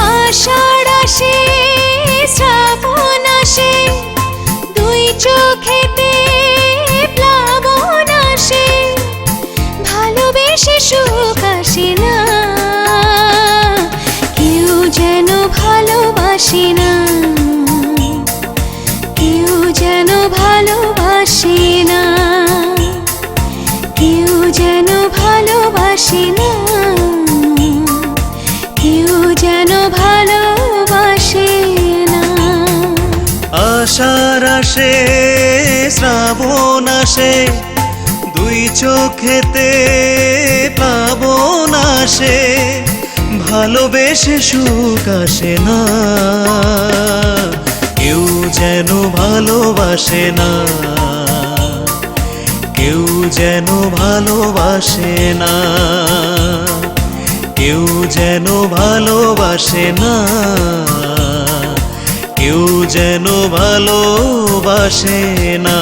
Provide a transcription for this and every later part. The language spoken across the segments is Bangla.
আষাঢ় আসে শ্রাবণ আসে দুই চোখেতে প্লাবন আসে ভালোবেসে সুখ আসে না কেউ যেন ভালোবাসে না কেউ যেন ভালোবাসে না কেউ যেন ভালোবাসে না কেউ যেন ভালোবাসে না। আষাঢ় আসে শ্রাবণ আসে দুই চোখেতে প্লাবন আসে ভালোবেসে সুখ আসে না কেউ যেন ভালোবাসে না কেউ যেন ভালোবাসে না কেউ যেন ভালোবাসে না কেউ যেন ভালোবাসে না।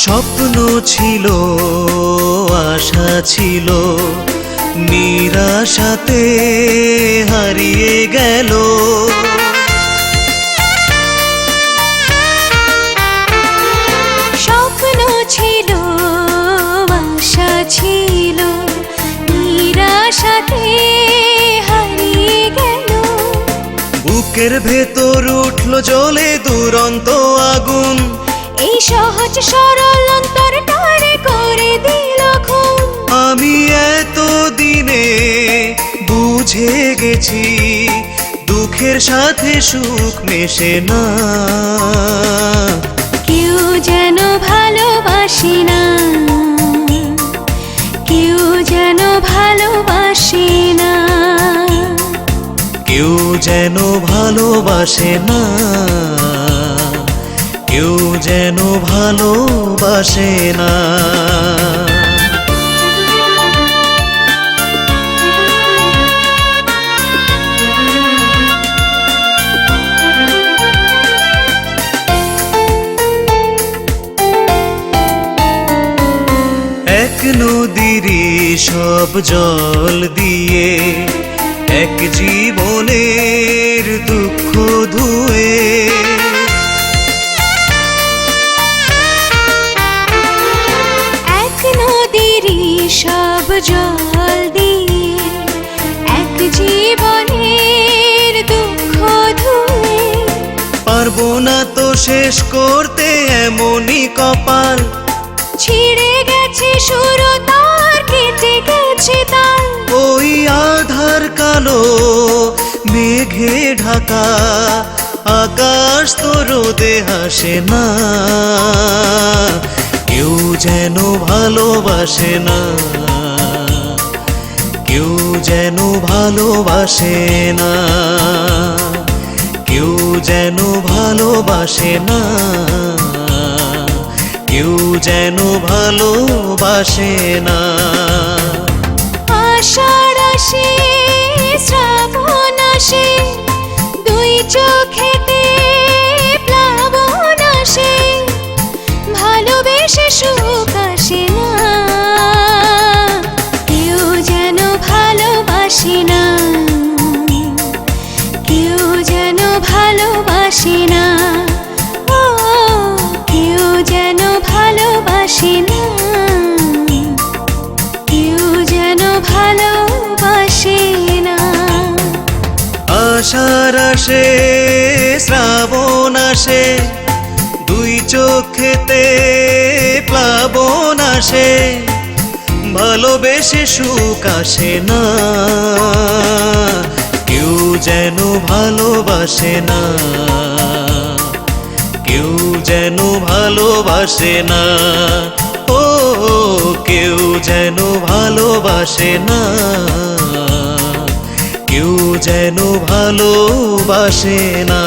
স্বপ্ন ছিল আশা ছিল নিরাশাতে হারিয়ে গেল স্বপ্ন ছিল আশা ছিল নিরাশাতে হারিয়ে গেল বুকের ভেতর উঠল জ্বলে দুরন্ত আগুন এই সহজ সরল অন্তরটারে করে দিল খুন আমি এত দিনে বুঝে গেছি দুঃখের সাথে সুখ মেশে না কেউ যেন ভালোবাসে না কেউ যেন ভালোবাসে না কেউ যেন ভালোবাসে না কেউ যেন ভালোবাসে না। এক নদীরই সব জল দিয়ে এক জীবনের দুঃখ ধুয়ে এক নদীরই সব জল দিয়ে এক জীবনের দুঃখ ধুয়ে পারবো না তো শেষ করতে এমনই কপাল ছিঁড়ে গেছে শুরু তার কেটে গেছে তার ওই আধার কালো মেঘে ঢাকা আকাশ তো রোদে হাসে না কেউ যেন ভালোবাসে না কেউ যেন ভালোবাসে না কেউ যেন ভালোবাসে না কেউ যেন ভালোবাসে না। আষাঢ় আসে শ্রাবণ আসে দুই চোখেতে প্লাবন আসে ভালোবেসে সুখ আসে না কেউ যেন ভালোবাসে না কেউ যেন ভালোবাসে না ও কেউ যেন ভালোবাসে না কেউ যেন ভালোবাসে না। আষাঢ় আসে শ্রাবণ আসে দুই চোখেতে প্লাবন আসে ভালোবেসে সুখ আসে না কেউ যেন ভালোবাসে না, কেউ যেন ভালোবাসে না, ও কেউ যেন ভালোবাসে না, কেউ যেন ভালোবাসে না।